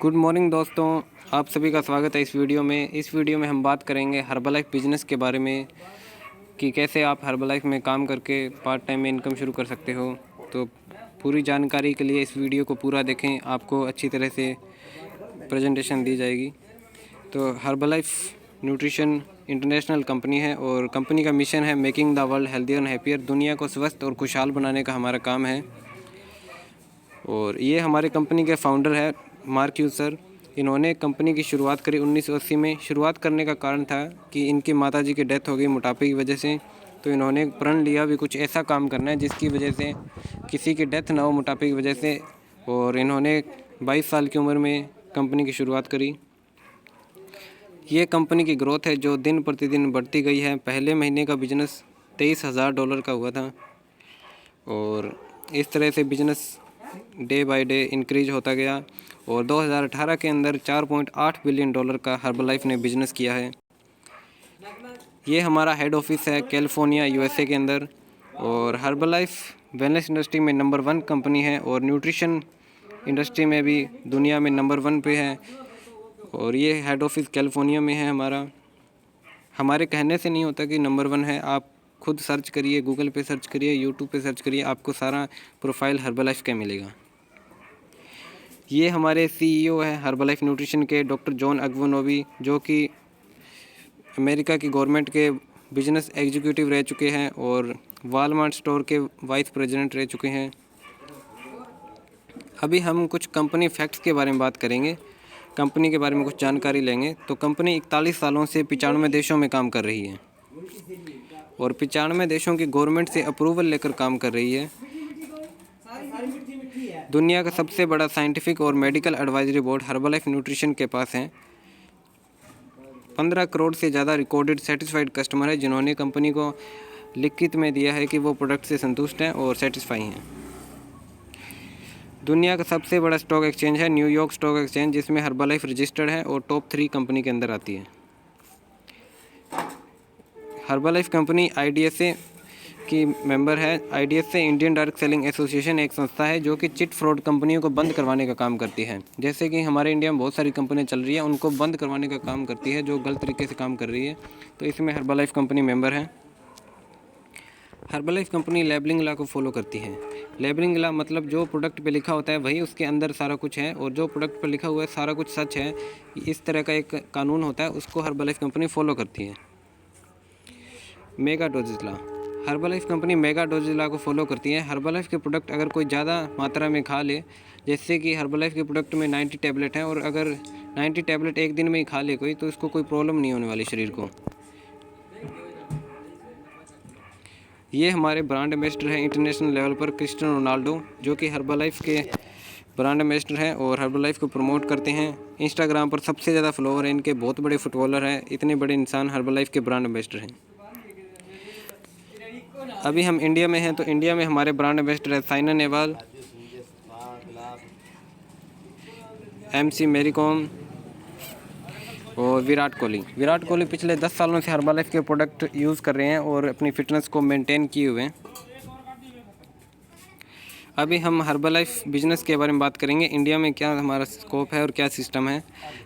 Good morning दोस्तों, आप सभी का स्वागत है इस वीडियो में। इस वीडियो में हम बात करेंगे हर्बलाइफ बिजनेस के बारे में कि कैसे आप हर्बलाइफ में काम करके पार्ट टाइम में इनकम शुरू कर सकते हो। तो पूरी जानकारी के लिए इस वीडियो को पूरा देखें, आपको अच्छी तरह से प्रेजेंटेशन दी जाएगी। तो हर्बलाइफ न्यूट्रिशन इंटरनेशनल कंपनी है और कंपनी का मिशन है making the world healthier and happier. दुनिया को स्वस्थ और खुशहाल बनाने का हमारा काम है। और ये हमारे कंपनी के फाउंडर है मार्क ह्यूज सर। इन्होंने कंपनी की शुरुआत करी 1980 में। शुरुआत करने का कारण था कि इनकी माताजी की डेथ हो गई मोटापे की वजह से। तो इन्होंने प्रण लिया भी कुछ ऐसा काम करना है जिसकी वजह से किसी की डेथ ना हो मोटापे की वजह से। और इन्होंने 22 साल की उम्र में कंपनी की शुरुआत करी। ये कंपनी की ग्रोथ है जो दिन प्रतिदिन बढ़ती गई है। पहले महीने का बिजनेस $23,000 का हुआ था और इस तरह से business day by day increase होता गया और 2018 के अंदर $4.8 बिलियन का हर्बलाइफ ने बिजनेस किया है। ये हमारा हेड ऑफिस है कैलिफोर्निया यूएसए के अंदर। और हर्बलाइफ वेलनेस इंडस्ट्री में नंबर 1 कंपनी है और न्यूट्रिशन इंडस्ट्री में भी दुनिया में नंबर 1 पे है। और ये हेड ऑफिस कैलिफोर्निया में है हमारा। हमारे कहने से नहीं होता कि नंबर 1 है, आप खुद सर्च करिए, गूगल पे सर्च करिए, यूट्यूब पे सर्च करिए, आपको सारा प्रोफाइल हर्बलाइफ का मिलेगा। ये हमारे सीईओ है हर्बलाइफ न्यूट्रिशन के डॉक्टर जॉन अग्वनोवी, जो कि अमेरिका की गवर्नमेंट के बिजनेस एग्जीक्यूटिव रह चुके हैं और वालमार्ट स्टोर के वाइस प्रेसिडेंट रह चुके हैं। अभी हम कुछ कंपनी फैक्ट्स के बारे में बात करेंगे, कंपनी के बारे में कुछ जानकारी लेंगे। तो कंपनी 41 सालों से 95 देशों में काम कर रही है और 95 देशों की गवर्नमेंट से अप्रूवल लेकर काम कर रही है। दुनिया का सबसे बड़ा साइंटिफिक और medical advisory board Herbalife nutrition के पास है। 15 करोड़ से ज़्यादा रिकॉर्डेड सेटिस्फाइड कस्टमर है जिन्होंने कंपनी को लिखित में दिया है कि वो प्रोडक्ट से संतुष्ट हैं और सेटिस्फाई हैं। दुनिया का सबसे बड़ा स्टॉक एक्सचेंज है न्यूयॉर्क स्टॉक एक्सचेंज, जिसमें हर्बलाइफ रजिस्टर्ड है और टॉप 3 कंपनी के अंदर आती है। हर्बलाइफ कंपनी IDSA की मेंबर है। IDSA Indian direct selling association एक संस्था है जो कि चिट फ्रॉड कंपनियों को बंद करवाने का काम करती है। जैसे कि हमारे इंडिया में बहुत सारी कंपनियां चल रही हैं, उनको बंद करवाने का काम करती है जो गलत तरीके से काम कर रही है। तो इसमें हर्बलाइफ कंपनी मेंबर है। हर्बलाइफ कंपनी लेबलिंग लॉ को फॉलो करती है। लेबलिंग लॉ मतलब जो प्रोडक्ट पे लिखा होता है वही उसके अंदर सारा कुछ है, और जो प्रोडक्ट पर लिखा हुआ है सारा कुछ सच है, इस तरह का एक कानून होता है, उसको हर्बलाइफ कंपनी फॉलो करती है। Mega doses law, Herbalife company mega doses law को फॉलो करती है। हर्बलाइफ के प्रोडक्ट अगर कोई ज़्यादा मात्रा में खा ले, जैसे कि हर्बलाइफ के प्रोडक्ट में 90 टैबलेट हैं और अगर 90 टैबलेट एक दिन में ही खा ले कोई, तो इसको कोई प्रॉब्लम नहीं होने वाली शरीर को। ये हमारे ब्रांड एम्बेसडर हैं इंटरनेशनल लेवल पर क्रिस्टियानो रोनाल्डो, जो कि हर्बलाइफ के ब्रांड एम्बेसडर हैं और हर्बलाइफ को प्रमोट करते हैं। इंस्टाग्राम पर सबसे ज़्यादा फॉलोवर हैं इनके, बहुत बड़े फुटबॉलर हैं। इतने बड़े इंसान हर्बलाइफ के ब्रांड एम्बेसडर हैं। अभी हम इंडिया में हैं, तो इंडिया में हमारे ब्रांड एम्बेसडर है साइना नेहवाल, MC मैरी कॉम और विराट कोहली। विराट कोहली पिछले 10 सालों से हर्बलाइफ के प्रोडक्ट यूज़ कर रहे हैं और अपनी फिटनेस को मेंटेन किए हुए हैं। अभी हम हर्बलाइफ बिजनेस के बारे में बात करेंगे, इंडिया में क्या हमारा स्कोप है और क्या सिस्टम है।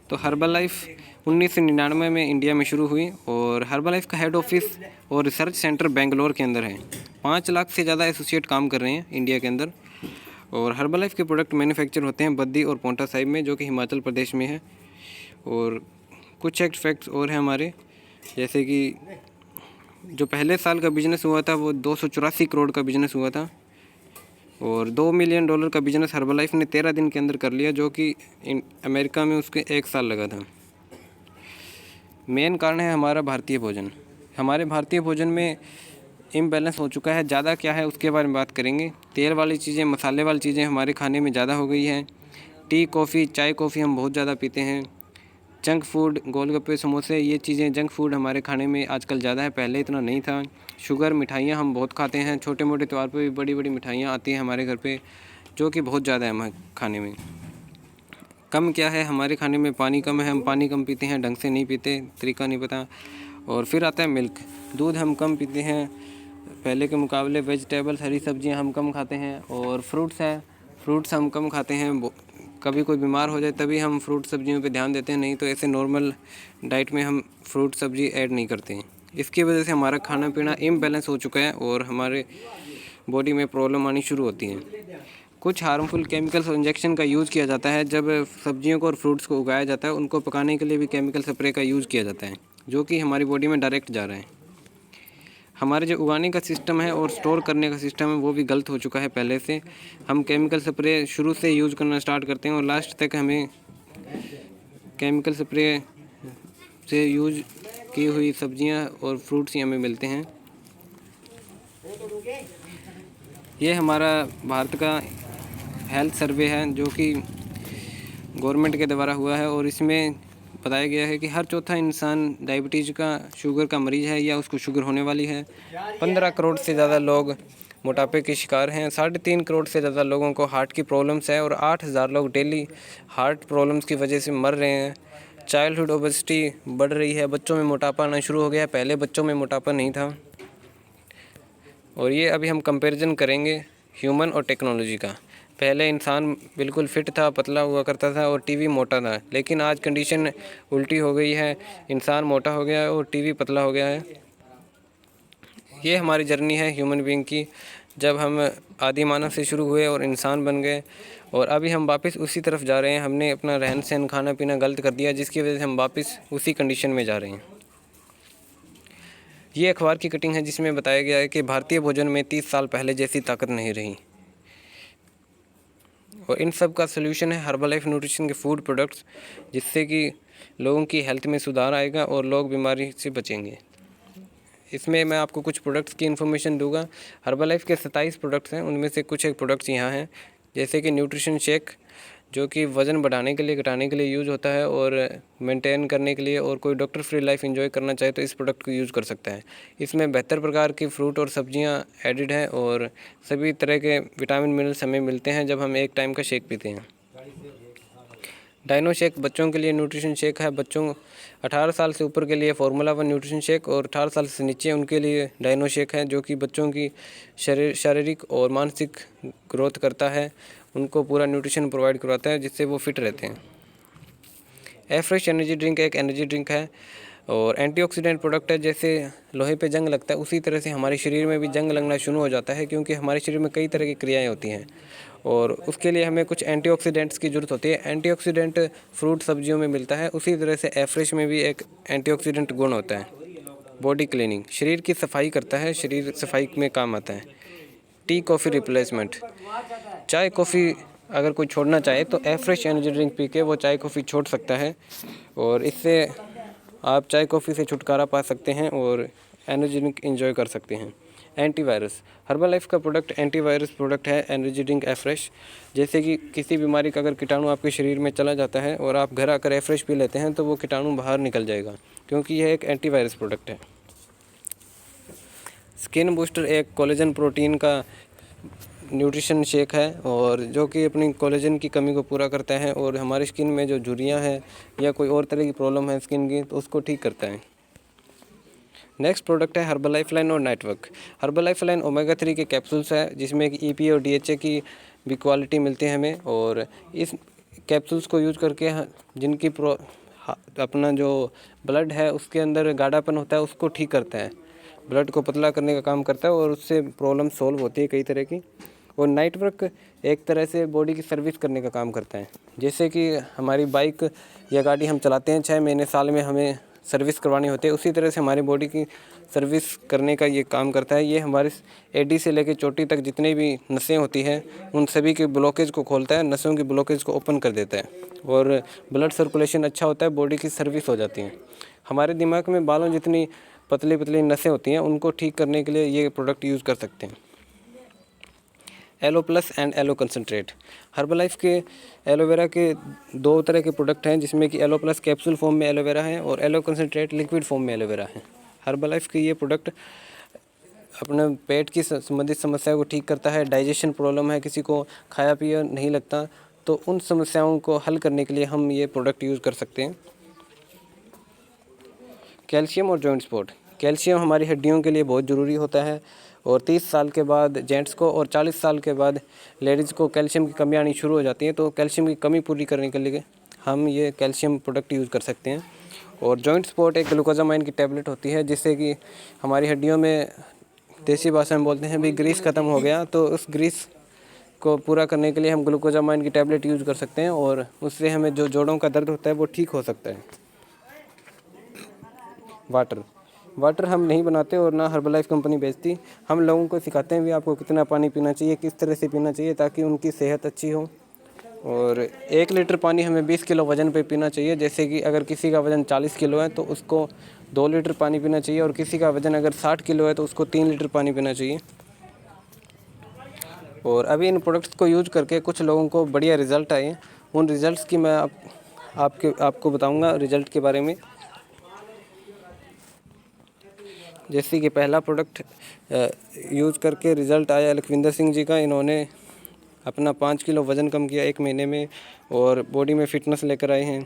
तो हर्बलाइफ 1999 में इंडिया में शुरू हुई और हर्बलाइफ का हेड ऑफिस और रिसर्च सेंटर बेंगलोर के अंदर है। 5 लाख से ज़्यादा एसोसिएट काम कर रहे हैं इंडिया के अंदर। और हर्बलाइफ के प्रोडक्ट मैन्युफैक्चर होते हैं बद्दी और पोंटा साहिब में, जो कि हिमाचल प्रदेश में है। और कुछ फैक्ट्स और हैं हमारे, जैसे कि जो पहले साल का बिज़नेस हुआ था वो 284 करोड़ का बिज़नेस हुआ था और $2 मिलियन का बिज़नेस हर्बलाइफ ने 13 दिन के अंदर कर लिया, जो कि अमेरिका में उसके 1 साल लगा था। मेन कारण है हमारा भारतीय भोजन। हमारे भारतीय भोजन में इम्बैलेंस हो चुका है। ज़्यादा क्या है उसके बारे में बात करेंगे। तेल वाली चीज़ें, मसाले वाली चीज़ें हमारे खाने में ज़्यादा हो गई हैं। टी, कॉफ़ी, चाय, कॉफ़ी हम बहुत ज़्यादा पीते हैं। जंक फूड, गोलगप्पे, समोसे, ये चीज़ें जंक फूड हमारे खाने में आजकल ज़्यादा है, पहले इतना नहीं था। शुगर, मिठाइयाँ हम बहुत खाते हैं। छोटे मोटे त्यौहार पे भी बड़ी बड़ी मिठाइयाँ आती हैं हमारे घर पे, जो कि बहुत ज़्यादा है हमारे खाने में। कम क्या है हमारे खाने में, पानी कम है, हम पानी कम पीते हैं, ढंग से नहीं पीते, तरीका नहीं पता। और फिर आता है मिल्क, दूध हम कम पीते हैं पहले के मुकाबले। वेजिटेबल्स, हरी सब्जियां हम कम खाते हैं। और फ्रूट्स हैं, फ्रूट्स हम कम खाते हैं। कभी कोई बीमार हो जाए तभी हम फ्रूट सब्जियों पे ध्यान देते हैं, नहीं तो ऐसे नॉर्मल डाइट में हम फ्रूट सब्जी ऐड नहीं करते हैं। इसकी वजह से हमारा खाना पीना इम्बैलेंस हो चुका है और हमारे बॉडी में प्रॉब्लम आनी शुरू होती हैं। कुछ हार्मफुल केमिकल्स और इंजेक्शन का यूज़ किया जाता है। जब सब्जियों को और फ्रूट्स को उगाया जाता है, उनको पकाने के लिए भी केमिकल स्प्रे का यूज़ किया जाता है, जो कि हमारी बॉडी में डायरेक्ट जा रहा है। हमारे जो उगाने का सिस्टम है और स्टोर करने का सिस्टम है वो भी गलत हो चुका है पहले से। हम केमिकल स्प्रे शुरू से यूज़ करना स्टार्ट करते हैं और लास्ट तक हमें केमिकल स्प्रे से यूज़ की हुई सब्जियां और फ्रूट्स ही हमें मिलते हैं। ये हमारा भारत का हेल्थ सर्वे है जो कि गवर्नमेंट के द्वारा हुआ है और इसमें बताया गया है कि हर चौथा इंसान डायबिटीज़ का, शुगर का मरीज़ है या उसको शुगर होने वाली है। 15 करोड़ से ज़्यादा लोग मोटापे के शिकार हैं। 3.5 करोड़ से ज़्यादा लोगों को हार्ट की प्रॉब्लम्स है और 8,000 लोग डेली हार्ट प्रॉब्लम्स की वजह से मर रहे हैं। चाइल्डहुड ओबेसिटी बढ़ रही है, बच्चों में मोटापा आना शुरू हो गया है, पहले बच्चों में मोटापा नहीं था। और ये अभी हम कंपैरिजन करेंगे ह्यूमन और टेक्नोलॉजी का। पहले इंसान बिल्कुल फिट था, पतला हुआ करता था और टीवी मोटा था, लेकिन आज कंडीशन उल्टी हो गई है, इंसान मोटा हो गया है और टीवी पतला हो गया है। ये हमारी जर्नी है ह्यूमन बीइंग की, जब हम आदि मानव से शुरू हुए और इंसान बन गए और अभी हम वापस उसी तरफ जा रहे हैं। हमने अपना रहन सहन, खाना पीना गलत कर दिया, जिसकी वजह से हम वापस उसी कंडीशन में जा रहे हैं। ये अखबार की कटिंग है जिसमें बताया गया है कि भारतीय भोजन में 30 साल पहले जैसी ताकत नहीं रही और इन सब का सलूशन है हर्बलाइफ न्यूट्रिशन के फूड प्रोडक्ट्स, जिससे कि लोगों की हेल्थ में सुधार आएगा और लोग बीमारी से बचेंगे। इसमें मैं आपको कुछ प्रोडक्ट्स की इन्फॉर्मेशन दूंगा। हर्बलाइफ के 27 प्रोडक्ट्स हैं, उनमें से कुछ एक प्रोडक्ट्स यहाँ हैं, जैसे कि न्यूट्रिशन शेक, जो कि वज़न बढ़ाने के लिए, घटाने के लिए यूज़ होता है और मेंटेन करने के लिए, और कोई डॉक्टर फ्री लाइफ एंजॉय करना चाहे तो इस प्रोडक्ट को यूज़ कर सकता है। इसमें 72 प्रकार की फ्रूट और सब्जियां ऐडिड हैं और सभी तरह के विटामिन मिनरल्स हमें मिलते हैं जब हम एक टाइम का शेक पीते हैं। डाइनो शेक बच्चों के लिए न्यूट्रिशन शेक है। बच्चों 18 साल से ऊपर के लिए फार्मूला 1 न्यूट्रिशन शेक और 18 साल से नीचे उनके लिए डाइनो शेक है, जो कि बच्चों की शारीरिक और मानसिक ग्रोथ करता है, उनको पूरा न्यूट्रिशन प्रोवाइड करवाता है, जिससे वो फिट रहते हैं। एफ्रेश एनर्जी ड्रिंक एक एनर्जी ड्रिंक है और एंटीऑक्सीडेंट प्रोडक्ट है। जैसे लोहे पे जंग लगता है, उसी तरह से हमारे शरीर में भी जंग लगना शुरू हो जाता है, क्योंकि हमारे शरीर में कई तरह की क्रियाएं होती हैं और उसके लिए हमें कुछ एंटीऑक्सीडेंट्स की ज़रूरत होती है। एंटीऑक्सीडेंट फ्रूट सब्जियों में मिलता है, उसी तरह से एफ्रेश में भी एक एंटीऑक्सीडेंट गुण होता है। बॉडी क्लीनिंग, शरीर की सफाई करता है, शरीर सफाई में काम आता है। टी कॉफ़ी रिप्लेसमेंट, चाय कॉफ़ी अगर कोई छोड़ना चाहे तो एफ्रेश एनर्जी ड्रिंक पी के वो चाय कॉफ़ी छोड़ सकता है और इससे आप चाय कॉफ़ी से छुटकारा पा सकते हैं और एनर्जी ड्रिंक एंजॉय कर सकते हैं। एंटीवायरस, हर्बलाइफ का प्रोडक्ट एंटीवायरस प्रोडक्ट है एनर्जी ड्रिंक एफ्रेश। जैसे कि किसी बीमारी का अगर कीटाणु आपके शरीर में चला जाता है और आप घर आकर एफ्रेश पी लेते हैं तो वो कीटाणु बाहर निकल जाएगा, क्योंकि यह एक एंटीवायरस प्रोडक्ट है। स्किन बूस्टर एक कोलेजन प्रोटीन का न्यूट्रिशन शेक है और जो कि अपनी कोलेजन की कमी को पूरा करता है और हमारी स्किन में जो झुर्रियाँ हैं या कोई और तरह की प्रॉब्लम है स्किन की, तो उसको ठीक करता है। नेक्स्ट प्रोडक्ट है हर्बलाइफ लाइन और नेटवर्क। हर्बलाइफ लाइन ओमेगा 3 के कैप्सूल्स है, जिसमें कि EPA और DHA की भी क्वालिटी मिलती है हमें, और इस कैप्सूल्स को यूज़ करके जिनकी अपना जो ब्लड है उसके अंदर गाढ़ापन होता है उसको ठीक करता है, ब्लड को पतला करने का काम करता है और उससे प्रॉब्लम सॉल्व होती है कई तरह की। और नेटवर्क एक तरह से बॉडी की सर्विस करने का काम करता है। जैसे कि हमारी बाइक या गाड़ी हम चलाते हैं, 6 महीने साल में हमें सर्विस करवानी होती है, उसी तरह से हमारी बॉडी की सर्विस करने का ये काम करता है। ये हमारे एडी से लेकर चोटी तक जितनी भी नसें होती हैं उन सभी के ब्लॉकेज को खोलता है, नसों की ब्लॉकेज को ओपन कर देता है और ब्लड सर्कुलेशन अच्छा होता है, बॉडी की सर्विस हो जाती है। हमारे दिमाग में बालों जितनी पतली पतली नसें होती हैं उनको ठीक करने के लिए ये प्रोडक्ट यूज़ कर सकते हैं। Aloe plus and aloe concentrate, Herbalife के एलोवेरा के 2 तरह के प्रोडक्ट हैं, जिसमें कि एलो प्लस कैप्सूल फॉर्म में एलोवेरा है और एलो कंसनट्रेट लिक्विड फॉर्म में एलोवेरा है। हर्बलाइफ के ये प्रोडक्ट अपने पेट की संबंधित समस्या को ठीक करता है। डाइजेशन प्रॉब्लम है, किसी को खाया पिया नहीं लगता, तो उन समस्याओं को हल करने के लिए हम ये प्रोडक्ट यूज़ कर सकते हैं। कैल्शियम और जॉइंट सपोर्ट, कैल्शियम हमारी हड्डियों के लिए बहुत ज़रूरी होता है और 30 साल के बाद जेंट्स को और 40 साल के बाद लेडीज़ को कैल्शियम की कमी आनी शुरू हो जाती है। तो कैल्शियम की कमी पूरी करने के लिए हम ये कैल्शियम प्रोडक्ट यूज़ कर सकते हैं। और जॉइंट सपोर्ट एक ग्लूकोजामाइन की टैबलेट होती है, जिससे कि हमारी हड्डियों में, देसी भाषा में बोलते हैं भी, ग्रीस ख़त्म हो गया, तो उस ग्रीस को पूरा करने के लिए हम ग्लूकोजामाइन की टैबलेट यूज़ कर सकते हैं और उससे हमें जो जोड़ों का दर्द होता है वो ठीक हो सकता है। वाटर हम नहीं बनाते और ना हर्बलाइफ कंपनी बेचती। हम लोगों को सिखाते हैं भी आपको कितना पानी पीना चाहिए, किस तरह से पीना चाहिए ताकि उनकी सेहत अच्छी हो। और 1 लीटर पानी हमें 20 किलो वज़न पे पीना चाहिए। जैसे कि अगर किसी का वज़न 40 किलो है तो उसको 2 लीटर पानी पीना चाहिए, और किसी का वज़न अगर 60 किलो है तो उसको 3 लीटर पानी पीना चाहिए। और अभी इन प्रोडक्ट्स को यूज़ करके कुछ लोगों को बढ़िया रिज़ल्ट आए। उन रिज़ल्ट्स की मैं आपको बताऊंगा रिज़ल्ट के बारे में। जैसे कि पहला प्रोडक्ट यूज़ करके रिज़ल्ट आया लखविंदर सिंह जी का। इन्होंने अपना 5 किलो वज़न कम किया 1 महीने में और बॉडी में फ़िटनेस लेकर आए हैं।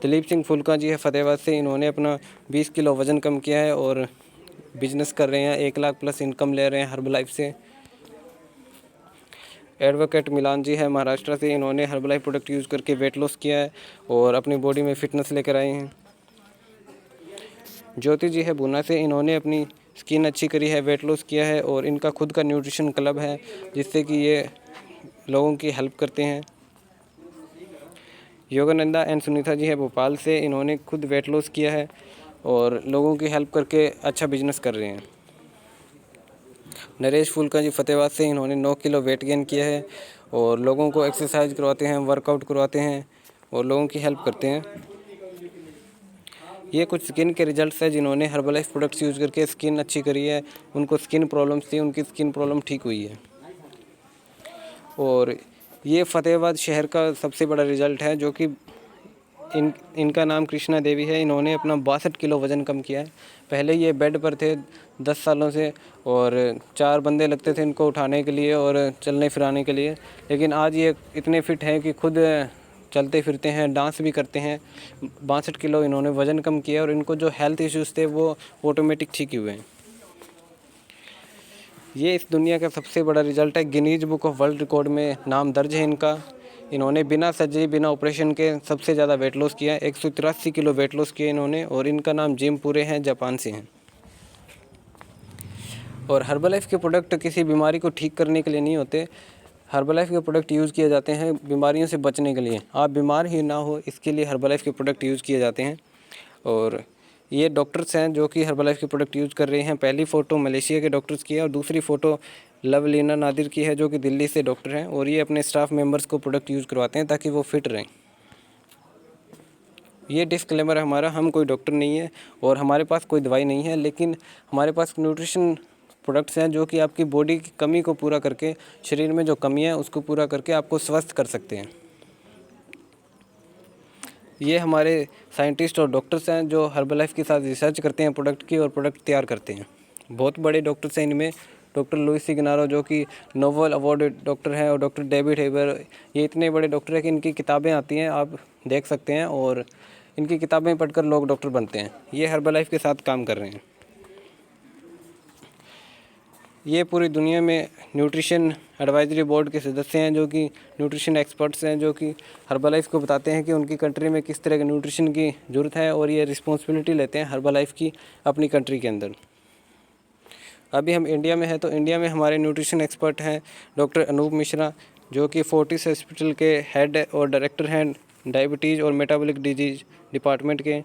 दिलीप सिंह फुल्का जी है फतेहाबाद से, इन्होंने अपना 20 किलो वज़न कम किया है और बिजनेस कर रहे हैं, 1 लाख प्लस इनकम ले रहे हैं हर्बलाइफ से। एडवोकेट मिलान जी है महाराष्ट्र से, इन्होंने हर्बलाइफ प्रोडक्ट यूज़ करके वेट लॉस किया है और अपनी बॉडी में फ़िटनेस लेकर आए हैं। ज्योति जी है पूना से, इन्होंने अपनी स्किन अच्छी करी है, वेट लॉस किया है और इनका खुद का न्यूट्रिशन क्लब है जिससे कि ये लोगों की हेल्प करते हैं। योगानंदा एंड सुनीता जी है भोपाल से, इन्होंने खुद वेट लॉस किया है और लोगों की हेल्प करके अच्छा बिजनेस कर रहे हैं। नरेश फुल्का जी फतेहाबाद से, इन्होंने 9 किलो वेट गेन किया है और लोगों को एक्सरसाइज करवाते हैं, वर्कआउट करवाते हैं और लोगों की हेल्प करते हैं। ये कुछ स्किन के रिजल्ट्स हैं जिन्होंने हर्बलाइफ प्रोडक्ट्स यूज़ करके स्किन अच्छी करी है। उनको स्किन प्रॉब्लम्स थी, उनकी स्किन प्रॉब्लम ठीक हुई है। और ये फतेहाबाद शहर का सबसे बड़ा रिज़ल्ट है, जो कि इनका नाम कृष्णा देवी है। इन्होंने अपना 62 किलो वज़न कम किया है। पहले ये बेड पर थे 10 सालों से और 4 बंदे लगते थे इनको उठाने के लिए और चलने फिराने के लिए, लेकिन आज ये इतने फिट हैं कि खुद चलते फिरते हैं, डांस भी करते हैं। 62 किलो इन्होंने वज़न कम किया और इनको जो हेल्थ इश्यूज़ थे वो ऑटोमेटिक ठीक हुए हैं। ये इस दुनिया का सबसे बड़ा रिज़ल्ट है। Guinness book of world record में नाम दर्ज है इनका। इन्होंने बिना सर्जरी, बिना ऑपरेशन के सबसे ज़्यादा वेट लॉस किया है। 183 किलो वेट लॉस किया इन्होंने और इनका नाम जिम पूरे हैं, जापान से हैं। और हर्बलाइफ के प्रोडक्ट किसी बीमारी को ठीक करने के लिए नहीं होते। हर्बलाइफ के प्रोडक्ट यूज़ किए जाते हैं बीमारियों से बचने के लिए। आप बीमार ही ना हो इसके लिए हर्बलाइफ के प्रोडक्ट यूज़ किए जाते हैं। और ये डॉक्टर्स हैं जो कि हर्बलाइफ के प्रोडक्ट यूज़ कर रहे हैं। पहली फ़ोटो मलेशिया के डॉक्टर्स की है और दूसरी फ़ोटो लवलीना नादिर की है जो कि दिल्ली से डॉक्टर हैं। और ये अपने स्टाफ मेंबर्स को प्रोडक्ट यूज़ करवाते हैं ताकि वो फिट रहें। ये डिस्क्लेमर है हमारा, हम कोई डॉक्टर नहीं है और हमारे पास कोई दवाई नहीं है, लेकिन हमारे पास न्यूट्रिशन प्रोडक्ट्स हैं जो कि आपकी बॉडी की कमी को पूरा करके, शरीर में जो कमी है उसको पूरा करके आपको स्वस्थ कर सकते हैं। ये हमारे साइंटिस्ट और डॉक्टर्स हैं जो हर्बलाइफ के साथ रिसर्च करते हैं प्रोडक्ट की और प्रोडक्ट तैयार करते हैं। बहुत बड़े डॉक्टर्स हैं इनमें। डॉक्टर लुइस सिग्नारो जो कि नोबेल अवार्ड डॉक्टर हैं और डॉक्टर डेविड हेबर, ये इतने बड़े डॉक्टर हैं कि इनकी किताबें आती हैं, आप देख सकते हैं और इनकी किताबें पढ़कर लोग डॉक्टर बनते हैं। ये हर्बलाइफ के साथ काम कर रहे हैं। ये पूरी दुनिया में न्यूट्रिशन एडवाइजरी बोर्ड के सदस्य हैं जो कि न्यूट्रिशन एक्सपर्ट्स हैं, जो कि हर्बलाइफ को बताते हैं कि उनकी कंट्री में किस तरह के न्यूट्रिशन की ज़रूरत है और ये रिस्पॉन्सिबिलिटी लेते हैं हर्बलाइफ की अपनी कंट्री के अंदर। अभी हम इंडिया में हैं तो इंडिया में हमारे न्यूट्रिशन एक्सपर्ट हैं डॉक्टर अनूप मिश्रा, जो कि फोर्टिस हॉस्पिटल के हेड और डायरेक्टर हैं डायबिटीज़ और मेटाबॉलिक डिजीज़ डिपार्टमेंट के,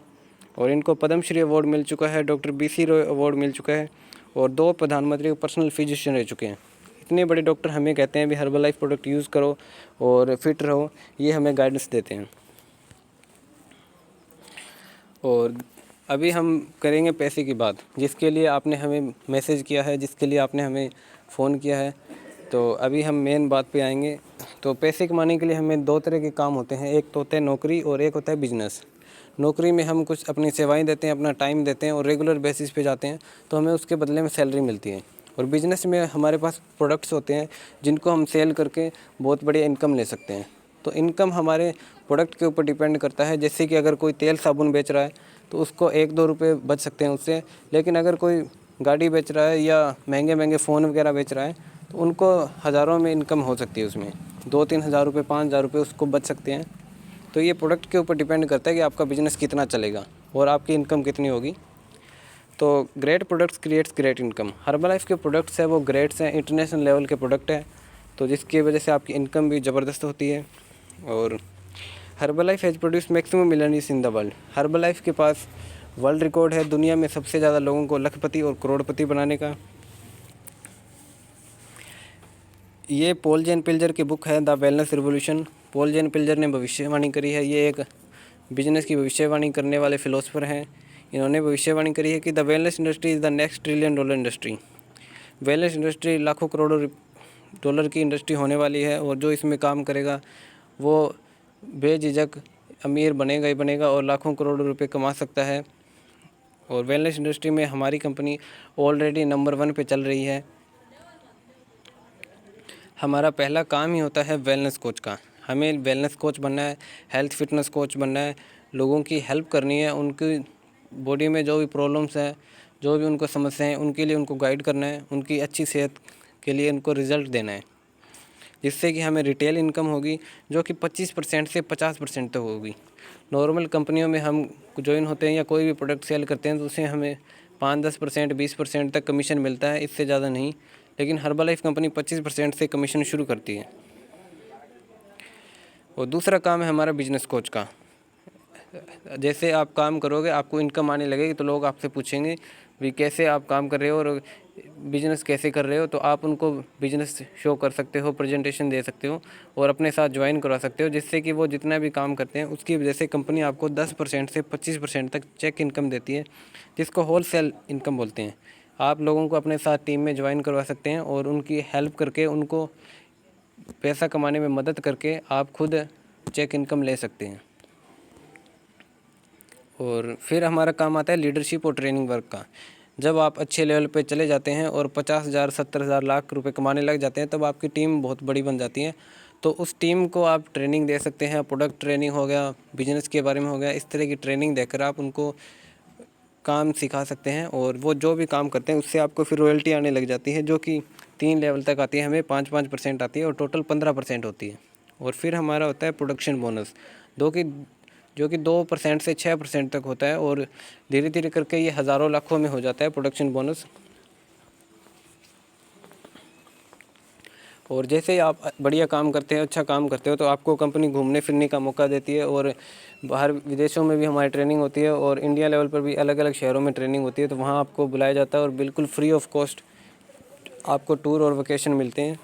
और इनको पद्मश्री अवार्ड मिल चुका है, डॉक्टर BC रॉय अवार्ड मिल चुका है और 2 प्रधानमंत्री के पर्सनल फिजिशियन रह चुके हैं। इतने बड़े डॉक्टर हमें कहते हैं भी हर्बलाइफ प्रोडक्ट यूज़ करो और फिट रहो, ये हमें गाइडेंस देते हैं। और अभी हम करेंगे पैसे की बात, जिसके लिए आपने हमें मैसेज किया है, जिसके लिए आपने हमें फ़ोन किया है। तो अभी हम मेन बात पे आएंगे। तो पैसे कमाने के लिए हमें 2 तरह के काम होते हैं, एक तो होता है नौकरी और एक होता है बिजनेस। नौकरी में हम कुछ अपनी सेवाएं देते हैं, अपना टाइम देते हैं और रेगुलर बेसिस पे जाते हैं, तो हमें उसके बदले में सैलरी मिलती है। और बिज़नेस में हमारे पास प्रोडक्ट्स होते हैं जिनको हम सेल करके बहुत बढ़िया इनकम ले सकते हैं। तो इनकम हमारे प्रोडक्ट के ऊपर डिपेंड करता है। जैसे कि अगर कोई तेल साबुन बेच रहा है तो उसको 1-2 रुपये बच सकते हैं उससे, लेकिन अगर कोई गाड़ी बेच रहा है या महंगे महंगे फ़ोन वगैरह बेच रहा है, तो उनको हज़ारों में इनकम हो सकती है, उसमें 2-3 हज़ार रुपये 5 हज़ार रुपये उसको बच सकते हैं। तो ये प्रोडक्ट के ऊपर डिपेंड करता है कि आपका बिज़नेस कितना चलेगा और आपकी इनकम कितनी होगी। तो great products creates great income. Herbalife के प्रोडक्ट्स हैं वो ग्रेट्स हैं, इंटरनेशनल लेवल के प्रोडक्ट हैं, तो जिसकी वजह से आपकी इनकम भी ज़बरदस्त होती है। और Herbalife has produce maximum millionaires in the world. Herbalife के पास वर्ल्ड रिकॉर्ड है दुनिया में सबसे ज़्यादा लोगों को लखपति और करोड़पति बनाने का। ये पॉल जेन पिल्जर की बुक है द वेलनेस रिवॉल्यूशन। पॉल जेन पिल्जर ने भविष्यवाणी करी है, ये एक बिजनेस की भविष्यवाणी करने वाले फिलोसफर हैं। इन्होंने भविष्यवाणी करी है कि the wellness industry is the next $1 trillion industry. Wellness industry लाखों करोड़ों डॉलर की इंडस्ट्री होने वाली है, और जो इसमें काम करेगा वो बेझिझक अमीर बनेगा ही बनेगा और लाखों करोड़ों रुपए कमा सकता है। और वेलनेस इंडस्ट्री में हमारी कंपनी ऑलरेडी नंबर 1 पे चल रही है। हमारा पहला काम ही होता है वेलनेस कोच का। हमें वेलनेस कोच बनना है, हेल्थ फिटनेस कोच बनना है, लोगों की हेल्प करनी है, उनकी बॉडी में जो भी प्रॉब्लम्स हैं, जो भी उनको समस्याएं हैं, उनके लिए उनको गाइड करना है, उनकी अच्छी सेहत के लिए उनको रिज़ल्ट देना है, जिससे कि हमें रिटेल इनकम होगी जो कि 25% से 50% तक होगी। नॉर्मल कंपनियों में हम ज्वाइन होते हैं या कोई भी प्रोडक्ट सेल करते हैं तो उससे हमें 5-10%, 20% तक कमीशन मिलता है, इससे ज़्यादा नहीं। लेकिन हर्बलाइफ कंपनी 25% से कमीशन शुरू करती है। और दूसरा काम है हमारा बिजनेस कोच का। जैसे आप काम करोगे आपको इनकम आने लगेगी, तो लोग आपसे पूछेंगे भी कैसे आप काम कर रहे हो और बिज़नेस कैसे कर रहे हो, तो आप उनको बिज़नेस शो कर सकते हो, प्रेजेंटेशन दे सकते हो और अपने साथ ज्वाइन करवा सकते हो, जिससे कि वो जितना भी काम करते हैं उसकी वजह से कंपनी आपको 10% से 25% तक चेक इनकम देती है, जिसको होलसेल इनकम बोलते हैं। आप लोगों को अपने साथ टीम में ज्वाइन करवा सकते हैं और उनकी हेल्प करके, उनको पैसा कमाने में मदद करके आप खुद चेक इनकम ले सकते हैं। और फिर हमारा काम आता है लीडरशिप और ट्रेनिंग वर्क का। जब आप अच्छे लेवल पे चले जाते हैं और 50,000, 70,000, लाख रुपए कमाने लग जाते हैं, तब आपकी टीम बहुत बड़ी बन जाती है। तो उस टीम को आप ट्रेनिंग दे सकते हैं, प्रोडक्ट ट्रेनिंग हो गया, बिजनेस के बारे में हो गया, इस तरह की ट्रेनिंग देकर आप उनको काम सिखा सकते हैं और वो जो भी काम करते हैं उससे आपको फिर रॉयल्टी आने लग जाती है, जो कि 3 लेवल तक आती है, हमें 5-5% आती है और टोटल 15% होती है। और फिर हमारा होता है प्रोडक्शन बोनस, जो कि 2% से 6% तक होता है और धीरे धीरे करके ये हज़ारों लाखों में हो जाता है प्रोडक्शन बोनस। और जैसे ही आप बढ़िया काम करते हैं, अच्छा काम करते हो, तो आपको कंपनी घूमने फिरने का मौका देती है और बाहर विदेशों में भी हमारी ट्रेनिंग होती है और इंडिया लेवल पर भी अलग अलग शहरों में ट्रेनिंग होती है, तो वहाँ आपको बुलाया जाता है और बिल्कुल फ्री ऑफ कॉस्ट आपको टूर और वेकेशन मिलते हैं।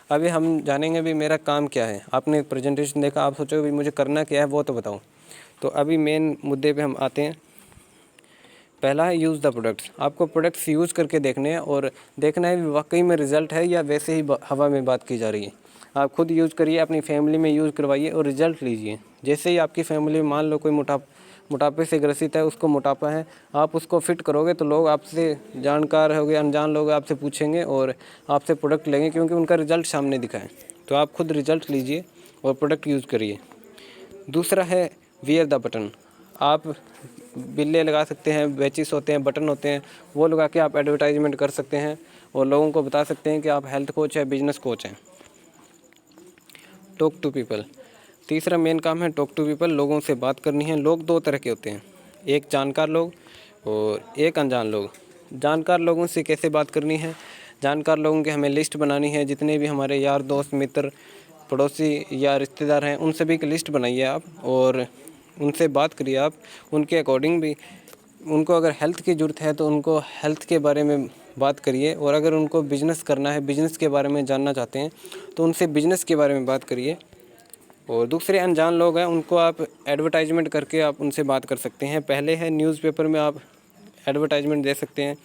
अभी हम जानेंगे भी मेरा काम क्या है। आपने प्रेजेंटेशन देखा, आप सोचो भी मुझे करना क्या है वो तो बताओ। तो अभी मेन मुद्दे पे हम आते हैं। पहला है यूज़ द प्रोडक्ट्स। आपको प्रोडक्ट्स यूज़ करके देखने हैं और देखना है वाकई में रिज़ल्ट है या वैसे ही हवा में बात की जा रही है। आप खुद यूज़ करिए, अपनी फैमिली में यूज़ करवाइए और रिज़ल्ट लीजिए। जैसे ही आपकी फैमिली में मान लो कोई मोटापे से ग्रसित है, उसको मोटापा है, आप उसको फिट करोगे तो लोग आपसे, जानकार हो गए अनजान लोग आपसे पूछेंगे और आपसे प्रोडक्ट लेंगे, क्योंकि उनका रिज़ल्ट सामने दिखा है। तो आप खुद रिज़ल्ट लीजिए और प्रोडक्ट यूज़ करिए। दूसरा है वियर द बटन। आप बिल्ले लगा सकते हैं, बैचेस होते हैं, बटन होते हैं, वो लगा के आप एडवर्टाइजमेंट कर सकते हैं और लोगों को बता सकते हैं कि आप हेल्थ कोच है, बिजनेस कोच हैं। Talk to people. तीसरा मेन काम है टॉक टू पीपल। लोगों से बात करनी है। लोग 2 तरह के होते हैं, एक जानकार लोग और एक अनजान लोग। जानकार लोगों से कैसे बात करनी है? जानकार लोगों की हमें लिस्ट बनानी है। जितने भी हमारे यार दोस्त, मित्र, पड़ोसी या रिश्तेदार हैं, उन सभी की लिस्ट बनाइए आप और उनसे बात करिए आप। उनके अकॉर्डिंग भी, उनको अगर हेल्थ की ज़रूरत है तो उनको हेल्थ के बारे में बात करिए, और अगर उनको बिज़नेस करना है, बिज़नेस के बारे में जानना चाहते हैं, तो उनसे बिज़नेस के बारे में बात करिए। और दूसरे अनजान लोग हैं, उनको आप एडवर्टाइजमेंट करके आप उनसे बात कर सकते हैं। पहले है न्यूज़पेपर में आप एडवर्टाइजमेंट दे सकते हैं,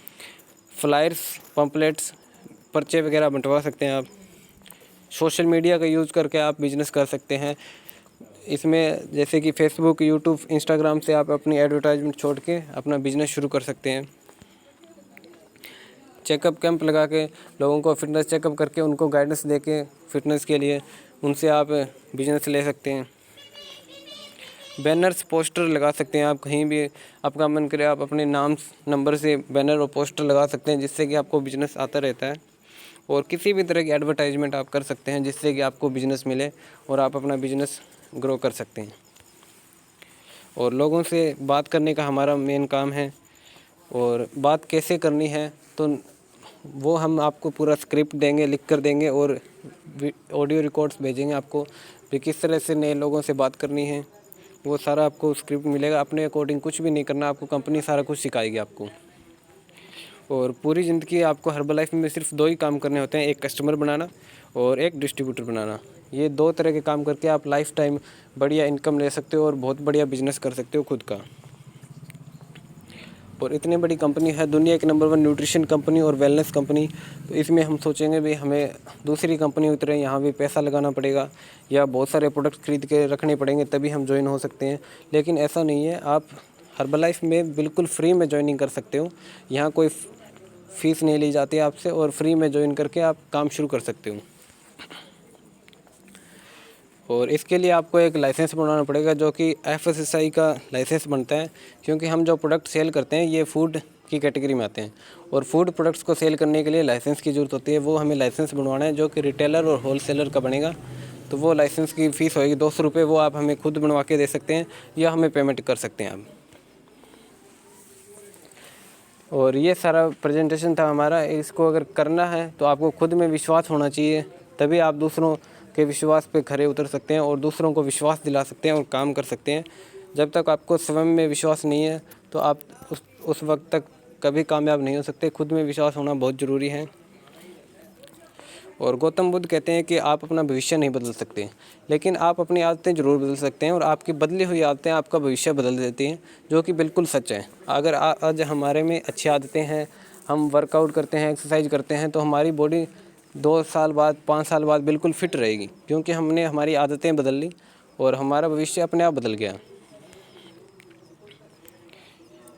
फ्लायर्स, पम्पलेट्स, पर्चे वगैरह बंटवा सकते हैं आप। सोशल मीडिया का यूज़ करके आप बिज़नेस कर सकते हैं। इसमें जैसे कि फेसबुक, यूट्यूब, इंस्टाग्राम से आप अपनी एडवर्टाइजमेंट छोड़ के अपना बिज़नेस शुरू कर सकते हैं। चेकअप कैंप लगा के लोगों को फिटनेस चेकअप करके उनको गाइडेंस दे के फिटनेस के लिए उनसे आप बिज़नेस ले सकते हैं। बैनर्स पोस्टर लगा सकते हैं आप, कहीं भी आपका मन करे आप अपने नाम नंबर से बैनर और पोस्टर लगा सकते हैं, जिससे कि आपको बिजनेस आता रहता है। और किसी भी तरह की एडवर्टाइजमेंट आप कर सकते हैं, जिससे कि आपको बिजनेस मिले और आप अपना बिजनेस ग्रो कर सकते हैं। और लोगों से बात करने का हमारा मेन काम है। और बात कैसे करनी है तो वो हम आपको पूरा स्क्रिप्ट देंगे, लिख कर देंगे, और ऑडियो रिकॉर्ड्स भेजेंगे आपको भी किस तरह से नए लोगों से बात करनी है। वो सारा आपको स्क्रिप्ट मिलेगा, अपने अकॉर्डिंग कुछ भी नहीं करना, आपको कंपनी सारा कुछ सिखाएगी आपको। और पूरी ज़िंदगी आपको हर्बलाइफ में सिर्फ 2 ही काम करने होते हैं, एक कस्टमर बनाना और एक डिस्ट्रीब्यूटर बनाना। ये 2 तरह के काम करके आप लाइफ टाइम बढ़िया इनकम ले सकते हो और बहुत बढ़िया बिजनेस कर सकते हो खुद का। और इतनी बड़ी कंपनी है, दुनिया की नंबर 1 न्यूट्रिशन कंपनी और वेलनेस कंपनी, तो इसमें हम सोचेंगे भी हमें दूसरी कंपनी की तरह यहाँ भी पैसा लगाना पड़ेगा या बहुत सारे प्रोडक्ट खरीद के रखने पड़ेंगे तभी हम ज्वाइन हो सकते हैं। लेकिन ऐसा नहीं है, आप हर्बलाइफ में बिल्कुल फ्री में ज्वाइनिंग कर सकते हो। यहाँ कोई फ़ीस नहीं ली जाती है आपसे और फ्री में ज्वाइन करके आप काम शुरू कर सकते हो। और इसके लिए आपको एक लाइसेंस बनाना पड़ेगा, जो कि FSSAI का लाइसेंस बनता है, क्योंकि हम जो प्रोडक्ट सेल करते हैं ये फूड की कैटेगरी में आते हैं। और फूड प्रोडक्ट्स को सेल करने के लिए लाइसेंस की ज़रूरत होती है, वो हमें लाइसेंस बनवाना है, जो कि रिटेलर और होलसेलर का बनेगा। तो वो लाइसेंस की फ़ीस होएगी 200 रुपये, वो आप हमें खुद बनवा के दे सकते हैं या हमें पेमेंट कर सकते हैं आप। और ये सारा प्रेजेंटेशन था हमारा। इसको अगर करना है तो आपको खुद में विश्वास होना चाहिए, तभी आप दूसरों के विश्वास पे खरे उतर सकते हैं और दूसरों को विश्वास दिला सकते हैं और काम कर सकते हैं। जब तक आपको स्वयं में विश्वास नहीं है तो आप उस वक्त तक कभी कामयाब नहीं हो सकते। खुद में विश्वास होना बहुत ज़रूरी है। और गौतम बुद्ध कहते हैं कि आप अपना भविष्य नहीं बदल सकते, लेकिन आप अपनी आदतें ज़रूर बदल सकते हैं, और आपकी बदली हुई आदतें आपका भविष्य बदल देती हैं, जो कि बिल्कुल सच है। अगर आज हमारे में अच्छी आदतें हैं, हम वर्कआउट करते हैं, एक्सरसाइज करते हैं, तो हमारी बॉडी 2 साल बाद 5 साल बाद बिल्कुल फिट रहेगी, क्योंकि हमने हमारी आदतें बदल ली और हमारा भविष्य अपने आप बदल गया।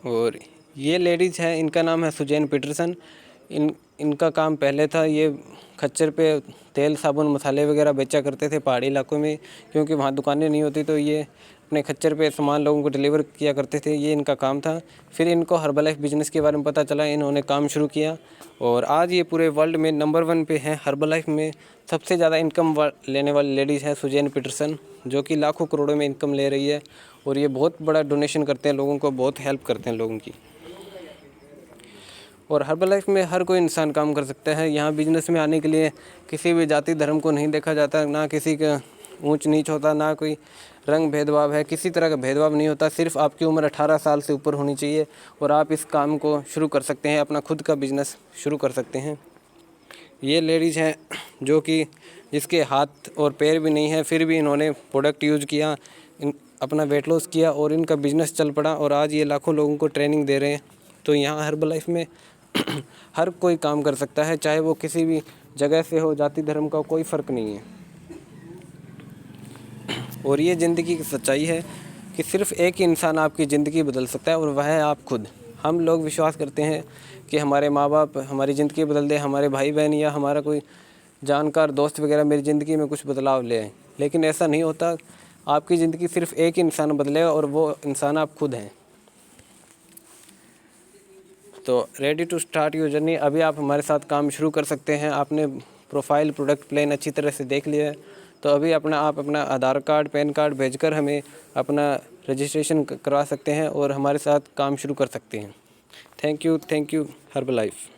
और ये लेडीज़ हैं, इनका नाम है सुजैन पीटरसन। इनका काम पहले था, ये खच्चर पे तेल साबुन मसाले वगैरह बेचा करते थे पहाड़ी इलाकों में, क्योंकि वहाँ दुकानें नहीं होती, तो ये अपने खच्चर पे सामान लोगों को डिलीवर किया करते थे। ये इनका काम था। फिर इनको हर्बलाइफ बिजनेस के बारे में पता चला, इन्होंने काम शुरू किया और आज ये पूरे वर्ल्ड में नंबर 1 पे हैं। हर्बलाइफ में सबसे ज़्यादा इनकम लेने वाली लेडीज़ है सुजैन पीटरसन, जो कि लाखों करोड़ों में इनकम ले रही है। और ये बहुत बड़ा डोनेशन करते हैं लोगों को, बहुत हेल्प करते हैं लोगों की। और हर्बलाइफ में हर कोई इंसान काम कर सकता है। यहाँ बिजनेस में आने के लिए किसी भी जाति धर्म को नहीं देखा जाता, ना किसी का ऊंच नीच होता, ना कोई रंग भेदभाव है, किसी तरह का भेदभाव नहीं होता। सिर्फ आपकी उम्र 18 साल से ऊपर होनी चाहिए और आप इस काम को शुरू कर सकते हैं, अपना खुद का बिजनेस शुरू कर सकते हैं। ये लेडीज़ हैं जो कि जिसके हाथ और पैर भी नहीं है, फिर भी इन्होंने प्रोडक्ट यूज़ किया, अपना वेट लॉस किया और इनका बिज़नेस चल पड़ा और आज ये लाखों लोगों को ट्रेनिंग दे रहे हैं। तो यहाँ हर्बलाइफ में हर कोई काम कर सकता है, चाहे वो किसी भी जगह से हो, जाति धर्म का कोई फ़र्क नहीं है। और ये ज़िंदगी की सच्चाई है कि सिर्फ़ एक ही इंसान आपकी ज़िंदगी बदल सकता है और वह है आप खुद। हम लोग विश्वास करते हैं कि हमारे माँ बाप हमारी ज़िंदगी बदल दें, हमारे भाई बहन या हमारा कोई जानकार दोस्त वगैरह मेरी ज़िंदगी में कुछ बदलाव ले आए, लेकिन ऐसा नहीं होता। आपकी ज़िंदगी सिर्फ़ एक ही इंसान बदलेगा और वो इंसान आप खुद हैं। तो ready to start your journey. अभी आप हमारे साथ काम शुरू कर सकते हैं। आपने प्रोफाइल प्रोडक्ट प्लान अच्छी तरह से देख लिया है, तो अभी आप अपना आधार कार्ड पैन कार्ड भेजकर हमें अपना रजिस्ट्रेशन करवा सकते हैं और हमारे साथ काम शुरू कर सकते हैं। Thank you Herbalife.